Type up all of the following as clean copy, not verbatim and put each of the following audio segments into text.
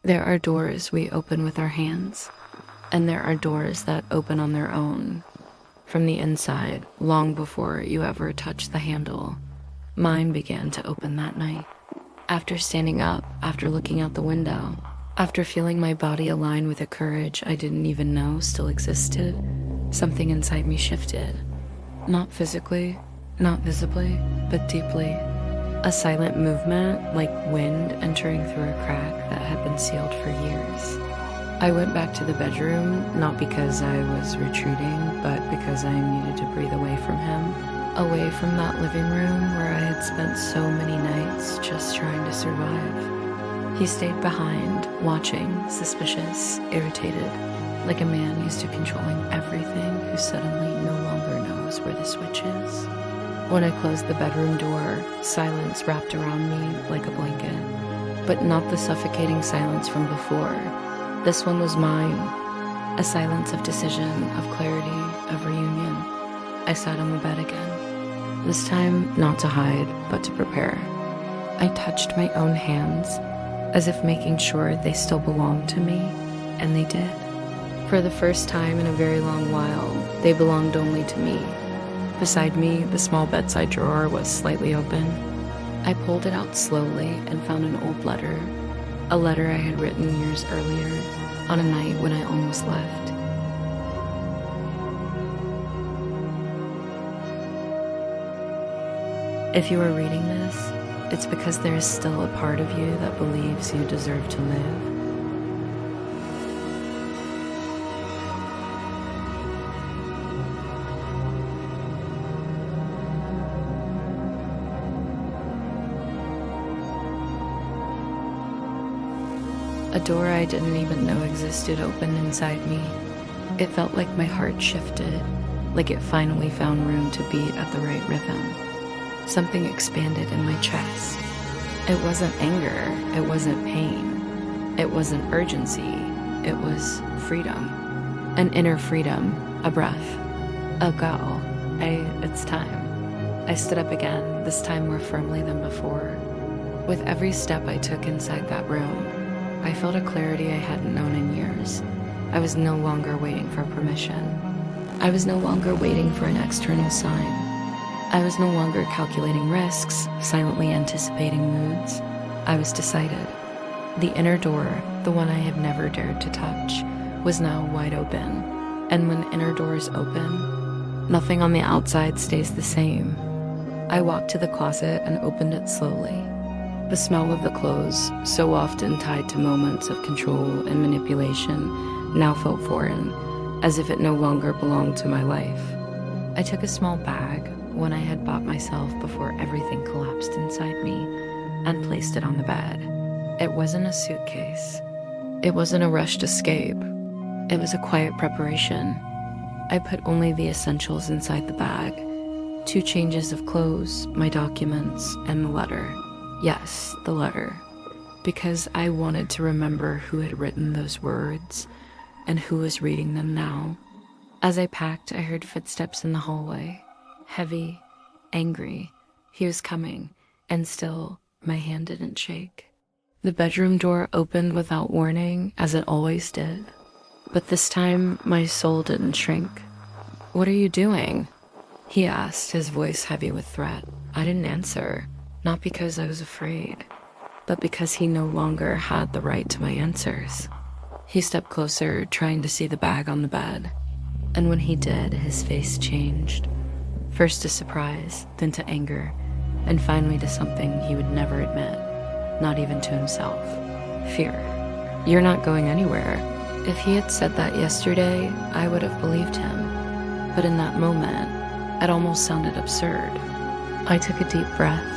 There are doors we open with our hands, and there are doors that open on their own, from the inside, long before you ever touch the handle. Mine began to open that night. After standing up, after looking out the window, after feeling my body align with a courage I didn't even know still existed, something inside me shifted. Not physically, not visibly, but deeply. A silent movement, like wind entering through a crack that had been sealed for years. I went back to the bedroom, not because I was retreating, but because I needed to breathe away from him. Away from that living room where I had spent so many nights just trying to survive. He stayed behind, watching, suspicious, irritated, like a man used to controlling everything who suddenly no longer knows where the switch is. When I closed the bedroom door, silence wrapped around me like a blanket, but not the suffocating silence from before. This one was mine, a silence of decision, of clarity, of reunion. I sat on the bed again, this time not to hide, but to prepare. I touched my own hands, as if making sure they still belonged to me, and they did. For the first time in a very long while, they belonged only to me. Beside me, the small bedside drawer was slightly open. I pulled it out slowly and found an old letter, a letter I had written years earlier, on a night when I almost left. If you are reading this, it's because there is still a part of you that believes you deserve to live. A door I didn't even know existed opened inside me. It felt like my heart shifted, like it finally found room to beat at the right rhythm. Something expanded in my chest. It wasn't anger, it wasn't pain, it wasn't urgency, it was freedom. An inner freedom, a breath, a go, it's time. I stood up again, this time more firmly than before. With every step I took inside that room, I felt a clarity I hadn't known in years. I was no longer waiting for permission. I was no longer waiting for an external sign. I was no longer calculating risks, silently anticipating moods. I was decided. The inner door, the one I had never dared to touch, was now wide open. And when inner doors open, nothing on the outside stays the same. I walked to the closet and opened it slowly. The smell of the clothes, so often tied to moments of control and manipulation, now felt foreign, as if it no longer belonged to my life. I took a small bag, one I had bought myself before everything collapsed inside me, and placed it on the bed. It wasn't a suitcase. It wasn't a rushed escape. It was a quiet preparation. I put only the essentials inside the bag. 2 changes of clothes, my documents, and the letter. Yes, the letter. Because I wanted to remember who had written those words and who was reading them now. As I packed, I heard footsteps in the hallway. Heavy, angry. He was coming, and still, my hand didn't shake. The bedroom door opened without warning, as it always did. But this time, my soul didn't shrink. "What are you doing?" he asked, his voice heavy with threat. I didn't answer, not because I was afraid, but because he no longer had the right to my answers. He stepped closer, trying to see the bag on the bed. And when he did, his face changed. First to surprise, then to anger, and finally to something he would never admit, not even to himself. Fear. "You're not going anywhere." If he had said that yesterday, I would have believed him. But in that moment, it almost sounded absurd. I took a deep breath,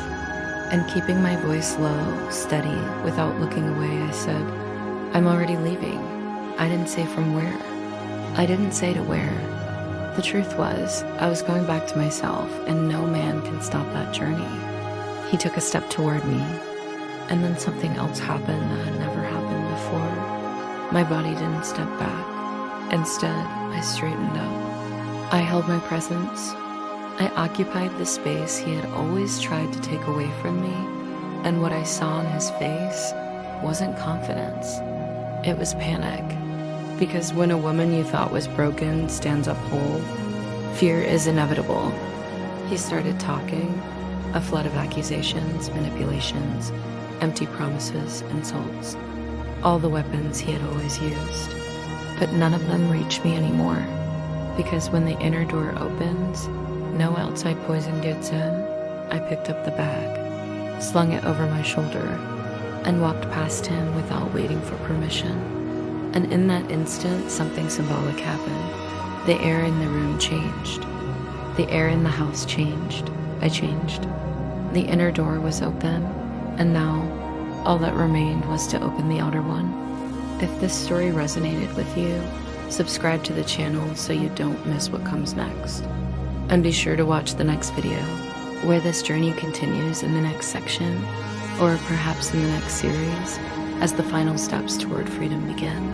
and keeping my voice low, steady, without looking away, I said, "I'm already leaving." I didn't say from where. I didn't say to where. The truth was, I was going back to myself, and no man can stop that journey. He took a step toward me, and then something else happened that had never happened before. My body didn't step back. Instead, I straightened up. I held my presence. I occupied the space he had always tried to take away from me, and what I saw on his face wasn't confidence. It was panic. Because when a woman you thought was broken stands up whole, fear is inevitable. He started talking, a flood of accusations, manipulations, empty promises, insults, all the weapons he had always used. But none of them reached me anymore, because when the inner door opens, no outside poison gets in. I picked up the bag, slung it over my shoulder, and walked past him without waiting for permission. And in that instant, something symbolic happened. The air in the room changed. The air in the house changed. I changed. The inner door was open, and now all that remained was to open the outer one. If this story resonated with you, subscribe to the channel so you don't miss what comes next. And be sure to watch the next video, where this journey continues in the next section, or perhaps in the next series, as the final steps toward freedom begin.